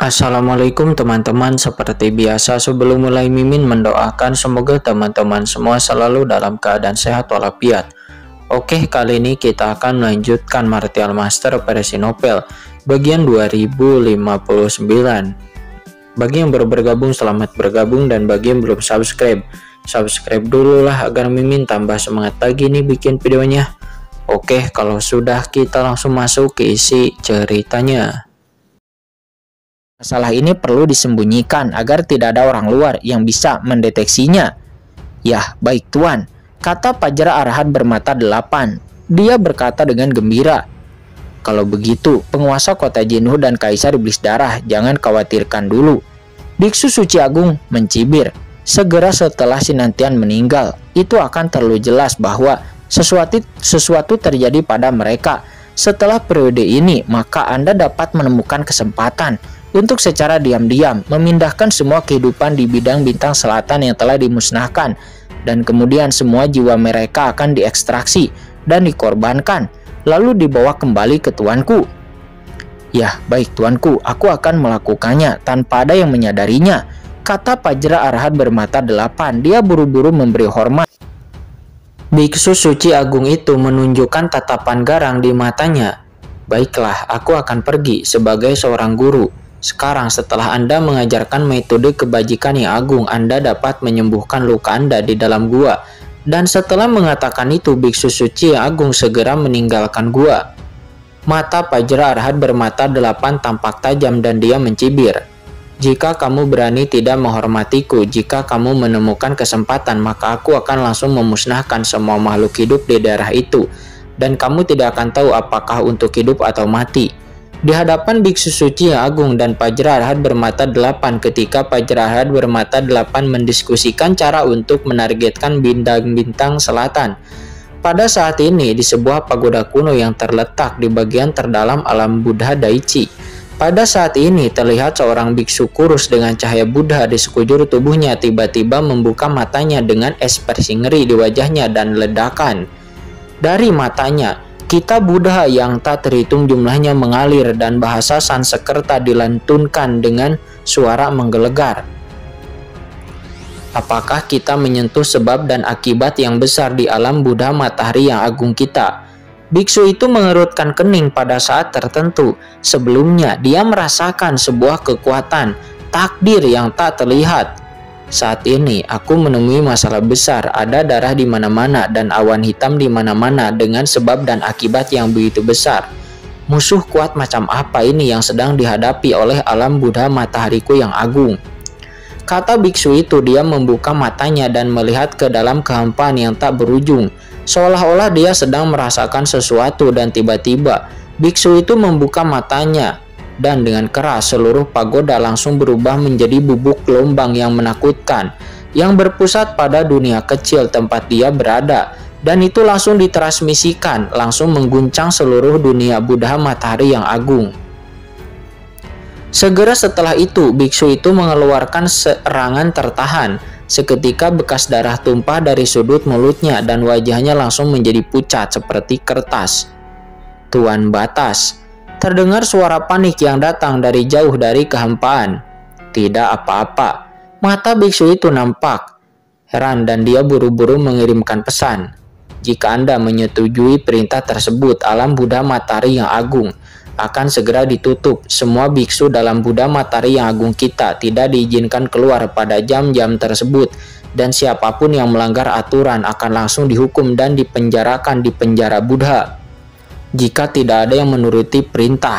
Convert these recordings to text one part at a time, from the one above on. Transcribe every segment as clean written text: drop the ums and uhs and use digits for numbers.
Assalamualaikum teman-teman, seperti biasa sebelum mulai Mimin mendoakan semoga teman-teman semua selalu dalam keadaan sehat walafiat. Oke, kali ini kita akan melanjutkan Martial Master versi novel bagian 2059. Bagi yang baru bergabung, selamat bergabung, dan bagi yang belum subscribe dulu lah agar Mimin tambah semangat lagi nih bikin videonya. Oke, kalau sudah kita langsung masuk ke isi ceritanya. Masalah ini perlu disembunyikan agar tidak ada orang luar yang bisa mendeteksinya. Yah, baik tuan, kata Pajra Arhat bermata 8. Dia berkata dengan gembira. Kalau begitu, penguasa kota Jinhu dan Kaisar Iblis Darah jangan khawatirkan dulu. Biksu Suci Agung mencibir. Segera setelah Sinantian meninggal, itu akan terlalu jelas bahwa sesuatu terjadi pada mereka. Setelah periode ini, maka Anda dapat menemukan kesempatan untuk secara diam-diam memindahkan semua kehidupan di bidang bintang selatan yang telah dimusnahkan, dan kemudian semua jiwa mereka akan diekstraksi dan dikorbankan, lalu dibawa kembali ke tuanku. Yah, baik tuanku, aku akan melakukannya tanpa ada yang menyadarinya, kata Pajra Arhat bermata 8. Dia buru-buru memberi hormat. Biksu Suci Agung itu menunjukkan tatapan garang di matanya. Baiklah, aku akan pergi sebagai seorang guru. Sekarang setelah Anda mengajarkan metode kebajikan yang agung, Anda dapat menyembuhkan luka Anda di dalam gua. Dan setelah mengatakan itu, Biksu Suci yang Agung segera meninggalkan gua. Mata Pajra Arhat bermata 8 tampak tajam dan dia mencibir. Jika kamu berani tidak menghormatiku, jika kamu menemukan kesempatan, maka aku akan langsung memusnahkan semua makhluk hidup di daerah itu. Dan kamu tidak akan tahu apakah untuk hidup atau mati. Di hadapan Biksu Suci yang Agung dan Pajra Arhat bermata 8, ketika Pajra Arhat bermata 8 mendiskusikan cara untuk menargetkan bintang-bintang selatan. Pada saat ini, di sebuah pagoda kuno yang terletak di bagian terdalam alam Buddha Daichi. Pada saat ini, terlihat seorang biksu kurus dengan cahaya Buddha di sekujur tubuhnya tiba-tiba membuka matanya dengan ekspresi ngeri di wajahnya dan ledakan. Dari matanya, kitab Buddha yang tak terhitung jumlahnya mengalir dan bahasa Sanskerta dilantunkan dengan suara menggelegar. Apakah kita menyentuh sebab dan akibat yang besar di alam Buddha matahari yang agung kita? Biksu itu mengerutkan kening pada saat tertentu. Sebelumnya, dia merasakan sebuah kekuatan takdir yang tak terlihat. Saat ini, aku menemui masalah besar, ada darah di mana-mana dan awan hitam di mana-mana dengan sebab dan akibat yang begitu besar. Musuh kuat macam apa ini yang sedang dihadapi oleh alam Buddha matahariku yang agung? Kata biksu itu, dia membuka matanya dan melihat ke dalam kehampaan yang tak berujung. Seolah-olah dia sedang merasakan sesuatu dan tiba-tiba, biksu itu membuka matanya. Dan dengan keras seluruh pagoda langsung berubah menjadi bubuk gelombang yang menakutkan yang berpusat pada dunia kecil tempat dia berada, dan itu langsung ditransmisikan langsung mengguncang seluruh dunia Buddha matahari yang agung. Segera setelah itu, biksu itu mengeluarkan serangan tertahan. Seketika bekas darah tumpah dari sudut mulutnya dan wajahnya langsung menjadi pucat seperti kertas. Tuan Batas. Terdengar suara panik yang datang dari jauh dari kehampaan. Tidak apa-apa. Mata biksu itu nampak heran dan dia buru-buru mengirimkan pesan. Jika Anda menyetujui perintah tersebut, alam Buddha matahari yang agung akan segera ditutup. Semua biksu dalam Buddha matahari yang agung kita tidak diizinkan keluar pada jam-jam tersebut. Dan siapapun yang melanggar aturan akan langsung dihukum dan dipenjarakan di penjara Buddha jika tidak ada yang menuruti perintah.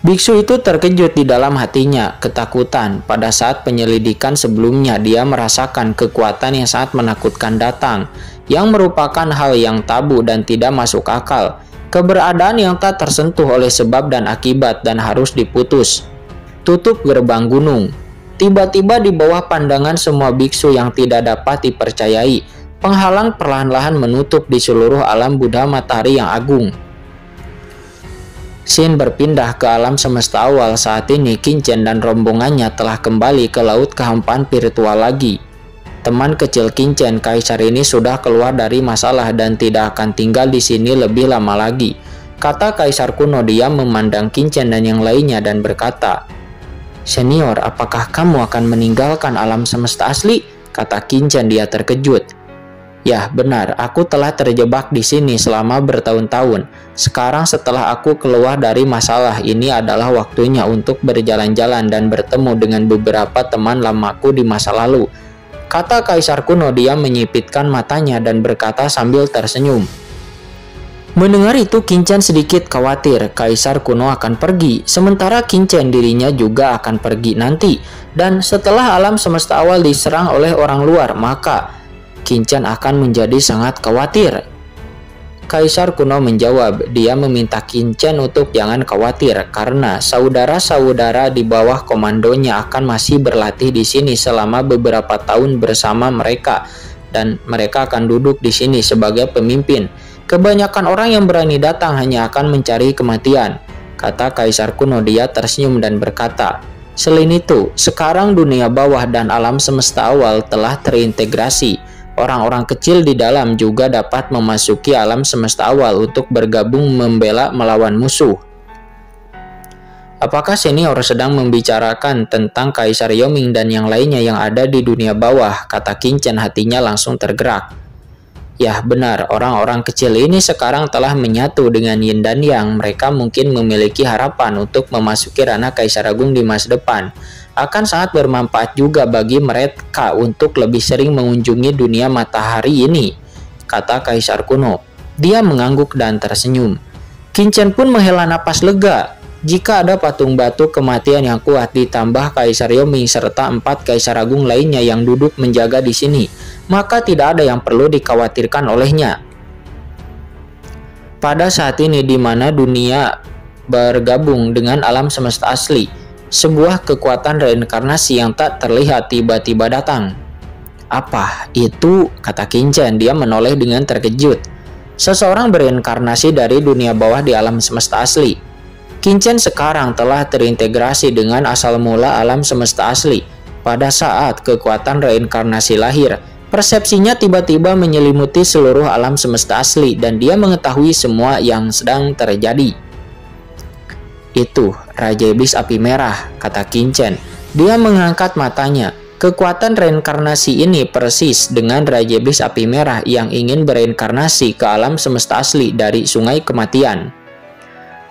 Biksu itu terkejut di dalam hatinya, ketakutan. Pada saat penyelidikan sebelumnya, dia merasakan kekuatan yang sangat menakutkan datang, yang merupakan hal yang tabu dan tidak masuk akal. Keberadaan yang tak tersentuh oleh sebab dan akibat dan harus diputus. Tutup gerbang gunung. Tiba-tiba di bawah pandangan semua biksu yang tidak dapat dipercayai, penghalang perlahan-lahan menutup di seluruh alam Buddha matahari yang agung. Scene berpindah ke alam semesta awal. Saat ini Qinchen dan rombongannya telah kembali ke laut kehampaan virtual lagi. Teman kecil Qinchen, Kaisar ini sudah keluar dari masalah dan tidak akan tinggal di sini lebih lama lagi. kata kaisar kuno. Dia memandang Qin-Chen dan yang lainnya dan berkata, "Senior, apakah kamu akan meninggalkan alam semesta asli?" kata Qin-Chen. Dia terkejut. "Ya, benar. Aku telah terjebak di sini selama bertahun-tahun. Sekarang setelah aku keluar dari masalah ini adalah waktunya untuk berjalan-jalan dan bertemu dengan beberapa teman lamaku di masa lalu," kata kaisar kuno. Dia menyipitkan matanya dan berkata sambil tersenyum. Mendengar itu, Qin-Chen sedikit khawatir kaisar kuno akan pergi, sementara Qin-Chen dirinya juga akan pergi nanti. Dan setelah alam semesta awal diserang oleh orang luar, maka Qin-Chen akan menjadi sangat khawatir. Kaisar kuno menjawab. Dia meminta Qin-Chen untuk jangan khawatir karena saudara-saudara di bawah komandonya akan masih berlatih di sini selama beberapa tahun bersama mereka, dan mereka akan duduk di sini sebagai pemimpin. Kebanyakan orang yang berani datang hanya akan mencari kematian, kata kaisar kuno. Dia tersenyum dan berkata, "Selain itu, sekarang dunia bawah dan alam semesta awal telah terintegrasi. Orang-orang kecil di dalam juga dapat memasuki alam semesta awal untuk bergabung membela melawan musuh." Apakah senior sedang membicarakan tentang Kaisar Yoming dan yang lainnya yang ada di dunia bawah? Kata Qin-Chen. Hatinya langsung tergerak. Ya, benar. Orang-orang kecil ini sekarang telah menyatu dengan Yin dan Yang. Mereka mungkin memiliki harapan untuk memasuki ranah Kaisar Agung di masa depan. Akan sangat bermanfaat juga bagi mereka untuk lebih sering mengunjungi dunia matahari ini, kata Kaisar kuno. Dia mengangguk dan tersenyum. Qin-Chen pun menghela napas lega. Jika ada patung batu kematian yang kuat ditambah Kaisar Yoming serta 4 Kaisar Agung lainnya yang duduk menjaga di sini, maka tidak ada yang perlu dikhawatirkan olehnya. Pada saat ini di mana dunia bergabung dengan alam semesta asli, sebuah kekuatan reinkarnasi yang tak terlihat tiba-tiba datang. Apa itu? Kata Qin-Chen. Dia menoleh dengan terkejut. Seseorang bereinkarnasi dari dunia bawah di alam semesta asli. Qin-Chen sekarang telah terintegrasi dengan asal mula alam semesta asli. Pada saat kekuatan reinkarnasi lahir, persepsinya tiba-tiba menyelimuti seluruh alam semesta asli dan dia mengetahui semua yang sedang terjadi. Itu Raja Iblis Api Merah, kata Qin-Chen. Dia mengangkat matanya. Kekuatan reinkarnasi ini persis dengan Raja Iblis Api Merah yang ingin bereinkarnasi ke alam semesta asli dari Sungai Kematian.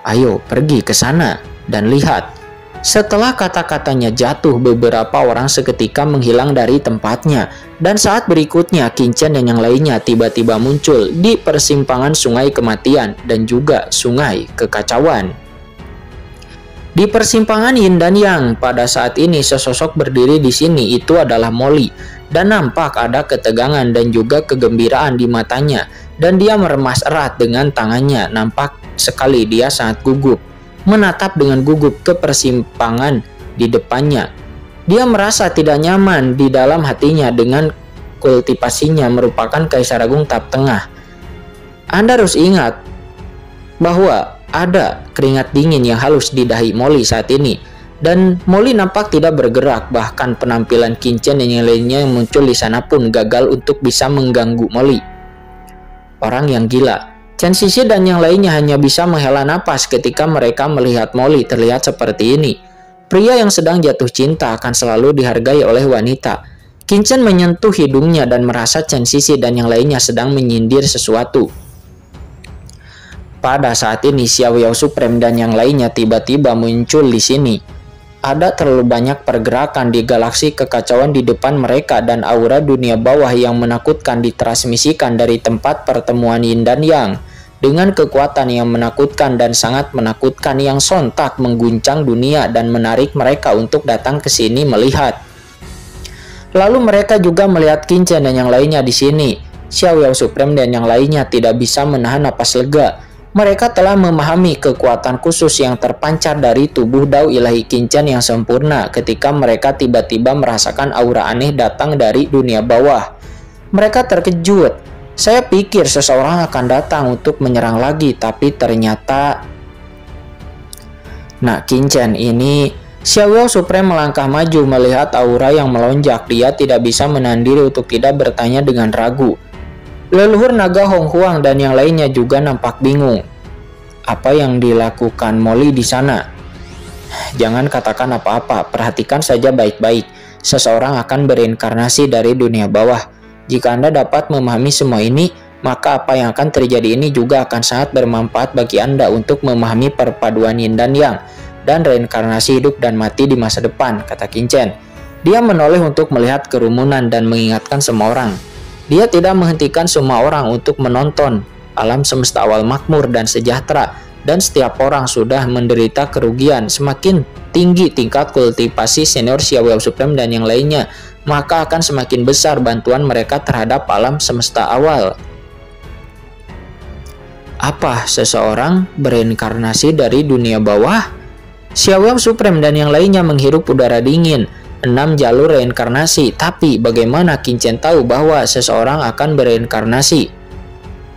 Ayo pergi ke sana dan lihat. Setelah kata-katanya jatuh, beberapa orang seketika menghilang dari tempatnya. Dan saat berikutnya Qin-Chen dan yang lainnya tiba-tiba muncul di persimpangan Sungai Kematian dan juga Sungai Kekacauan. Di persimpangan Yin dan Yang, pada saat ini sesosok berdiri di sini. Itu adalah Molly. Dan nampak ada ketegangan dan juga kegembiraan di matanya. Dan dia meremas erat dengan tangannya. Nampak sekali dia sangat gugup, menatap dengan gugup ke persimpangan di depannya. Dia merasa tidak nyaman di dalam hatinya dengan kultivasinya merupakan Kaisar Agung tahap tengah. Anda harus ingat bahwa ada keringat dingin yang halus di dahi Molly saat ini. Dan Molly nampak tidak bergerak, bahkan penampilan Qin-Chen dan yang lainnya yang muncul di sana pun gagal untuk bisa mengganggu Molly. Orang yang gila. Chen Sisi dan yang lainnya hanya bisa menghela napas ketika mereka melihat Molly terlihat seperti ini. Pria yang sedang jatuh cinta akan selalu dihargai oleh wanita. Qin-Chen menyentuh hidungnya dan merasa Chen Sisi dan yang lainnya sedang menyindir sesuatu. Pada saat ini Xiao Yao Supreme dan yang lainnya tiba-tiba muncul di sini. Ada terlalu banyak pergerakan di galaksi kekacauan di depan mereka dan aura dunia bawah yang menakutkan ditransmisikan dari tempat pertemuan Yin dan Yang dengan kekuatan yang menakutkan dan sangat menakutkan yang sontak mengguncang dunia dan menarik mereka untuk datang ke sini melihat. Lalu mereka juga melihat Qin-Chen dan yang lainnya di sini. Xiao Yao Supreme dan yang lainnya tidak bisa menahan napas lega. Mereka telah memahami kekuatan khusus yang terpancar dari tubuh Dao Ilahi Qin-Chen yang sempurna ketika mereka tiba-tiba merasakan aura aneh datang dari dunia bawah. Mereka terkejut. Saya pikir seseorang akan datang untuk menyerang lagi, tapi ternyata... Nah, Qin-Chen ini... Xiao Yao Supreme melangkah maju melihat aura yang melonjak. Dia tidak bisa menahan diri untuk tidak bertanya dengan ragu. Leluhur naga Hong Huang dan yang lainnya juga nampak bingung. apa yang dilakukan Molly di sana. Jangan katakan apa-apa, perhatikan saja baik-baik. Seseorang akan bereinkarnasi dari dunia bawah. Jika Anda dapat memahami semua ini, maka apa yang akan terjadi ini juga akan sangat bermanfaat bagi Anda untuk memahami perpaduan yin dan yang, dan reinkarnasi hidup dan mati di masa depan, kata Qin. Dia menoleh untuk melihat kerumunan dan mengingatkan semua orang. Dia tidak menghentikan semua orang untuk menonton. Alam semesta awal makmur dan sejahtera, dan setiap orang sudah menderita kerugian. Semakin tinggi tingkat kultivasi senior Xiaoyao Supreme dan yang lainnya, maka akan semakin besar bantuan mereka terhadap alam semesta awal. Apa seseorang bereinkarnasi dari dunia bawah? Xiaoyao Supreme dan yang lainnya menghirup udara dingin. 6 jalur reinkarnasi, tapi bagaimana Qin tahu bahwa seseorang akan bereinkarnasi?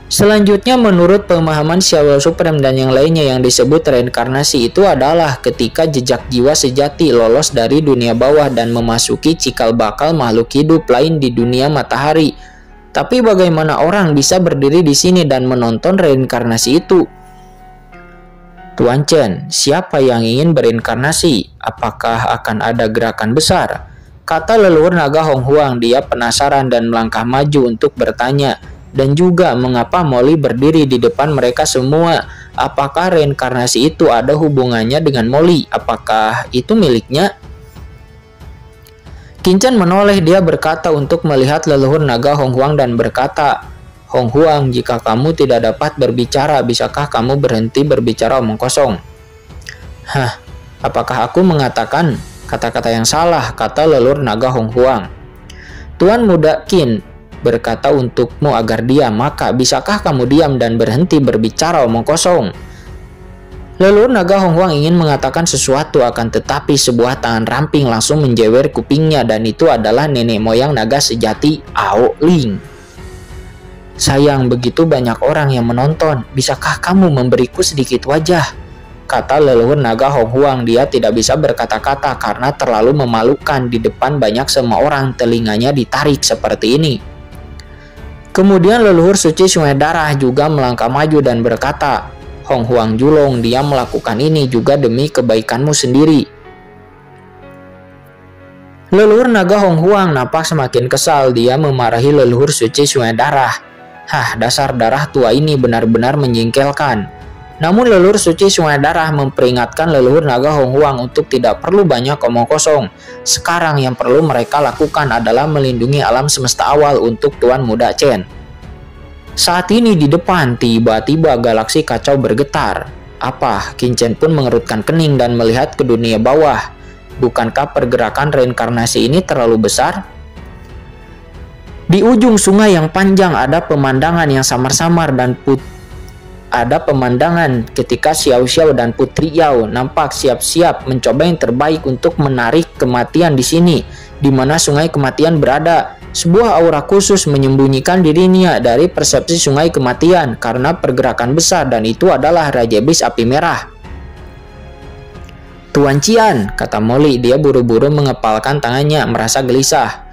Selanjutnya, menurut pemahaman Xiaoyao Supreme dan yang lainnya, yang disebut reinkarnasi itu adalah ketika jejak jiwa sejati lolos dari dunia bawah dan memasuki cikal bakal makhluk hidup lain di dunia matahari. Tapi bagaimana orang bisa berdiri di sini dan menonton reinkarnasi itu? Tuan Chen, siapa yang ingin bereinkarnasi? Apakah akan ada gerakan besar? Kata leluhur naga Hong Huang. Dia penasaran dan melangkah maju untuk bertanya. Dan juga mengapa Molly berdiri di depan mereka semua? Apakah reinkarnasi itu ada hubungannya dengan Molly? Apakah itu miliknya? Qin menoleh. Dia berkata untuk melihat leluhur naga Hong Huang dan berkata, Hong Huang, jika kamu tidak dapat berbicara, bisakah kamu berhenti berbicara omong kosong? Hah, apakah aku mengatakan kata-kata yang salah? Kata leluhur naga Hong Huang. Tuan muda Qin berkata untukmu agar diam, maka bisakah kamu diam dan berhenti berbicara omong kosong? Leluhur naga Hong Huang ingin mengatakan sesuatu, akan tetapi sebuah tangan ramping langsung menjewer kupingnya, dan itu adalah nenek moyang naga sejati, Ao Ling. Sayang, begitu banyak orang yang menonton. Bisakah kamu memberiku sedikit wajah? Kata leluhur naga Hong Huang. Dia tidak bisa berkata-kata karena terlalu memalukan di depan banyak semua orang. Telinganya ditarik seperti ini. Kemudian leluhur suci Sungai Darah juga melangkah maju dan berkata, Hong Huang Julong, dia melakukan ini juga demi kebaikanmu sendiri. Leluhur naga Hong Huang nampak semakin kesal. Dia memarahi leluhur suci Sungai Darah. Hah, dasar darah tua ini benar-benar menjengkelkan. Namun leluhur suci Sungai Darah memperingatkan leluhur naga Hong Huang untuk tidak perlu banyak omong kosong. Sekarang yang perlu mereka lakukan adalah melindungi alam semesta awal untuk Tuan Muda Chen. Saat ini di depan, tiba-tiba galaksi kacau bergetar. Apa? Qin pun mengerutkan kening dan melihat ke dunia bawah. Bukankah pergerakan reinkarnasi ini terlalu besar? Di ujung sungai yang panjang ada pemandangan yang samar-samar dan ada pemandangan ketika Xiao Xiao dan Putri Yao nampak siap-siap mencoba yang terbaik untuk menarik kematian di sini, di mana sungai kematian berada. Sebuah aura khusus menyembunyikan dirinya dari persepsi sungai kematian karena pergerakan besar, dan itu adalah Raja Iblis Api Merah. Tuan Qian, kata Molly. Dia buru-buru mengepalkan tangannya, merasa gelisah.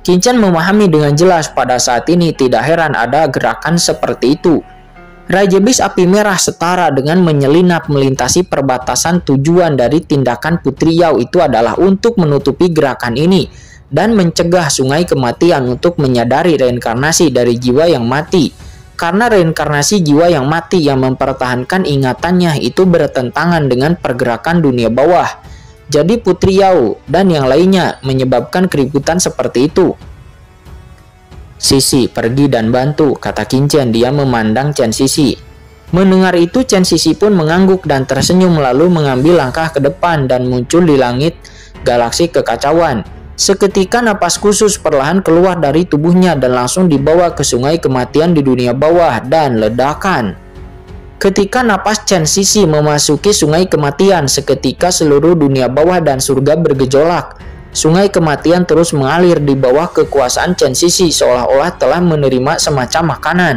Qin memahami dengan jelas pada saat ini tidak heran ada gerakan seperti itu. Raja Iblis Api Merah setara dengan menyelinap melintasi perbatasan. Tujuan dari tindakan Putri Yao itu adalah untuk menutupi gerakan ini dan mencegah sungai kematian untuk menyadari reinkarnasi dari jiwa yang mati. Karena reinkarnasi jiwa yang mati yang mempertahankan ingatannya itu bertentangan dengan pergerakan dunia bawah. Jadi Putri Yao dan yang lainnya menyebabkan keributan seperti itu. Sisi, pergi dan bantu, kata Qin. Dia memandang Chen Sisi. Mendengar itu, Chen Sisi pun mengangguk dan tersenyum lalu mengambil langkah ke depan dan muncul di langit galaksi kekacauan. Seketika napas khusus perlahan keluar dari tubuhnya dan langsung dibawa ke sungai kematian di dunia bawah dan ledakan. Ketika napas Chen Sisi memasuki sungai kematian, seketika seluruh dunia bawah dan surga bergejolak. Sungai kematian terus mengalir di bawah kekuasaan Chen Sisi seolah-olah telah menerima semacam makanan.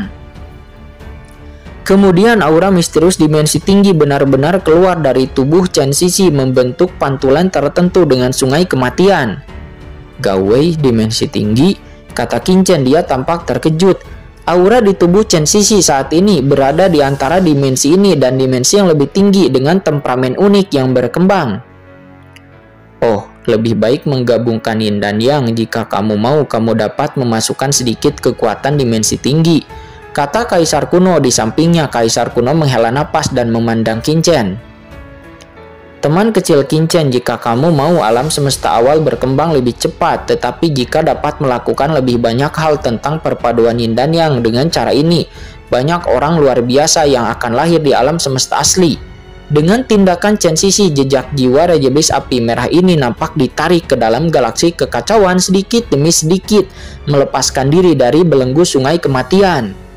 Kemudian aura misterius dimensi tinggi benar-benar keluar dari tubuh Chen Sisi membentuk pantulan tertentu dengan sungai kematian. Gawei dimensi tinggi, kata Qin. Dia tampak terkejut. Aura di tubuh Chen Sisi saat ini berada di antara dimensi ini dan dimensi yang lebih tinggi dengan temperamen unik yang berkembang. Oh, lebih baik menggabungkan Yin dan Yang. Jika kamu mau, kamu dapat memasukkan sedikit kekuatan dimensi tinggi, kata Kaisar Kuno. Di sampingnya, Kaisar Kuno menghela napas dan memandang Qin Chen. Teman kecil Qin Chen, jika kamu mau, alam semesta awal berkembang lebih cepat, tetapi jika dapat melakukan lebih banyak hal tentang perpaduan Yin dan Yang dengan cara ini, banyak orang luar biasa yang akan lahir di alam semesta asli. Dengan tindakan Chen Sisi, jejak jiwa Raja Iblis Api Merah ini nampak ditarik ke dalam galaksi kekacauan sedikit demi sedikit, melepaskan diri dari belenggu sungai kematian.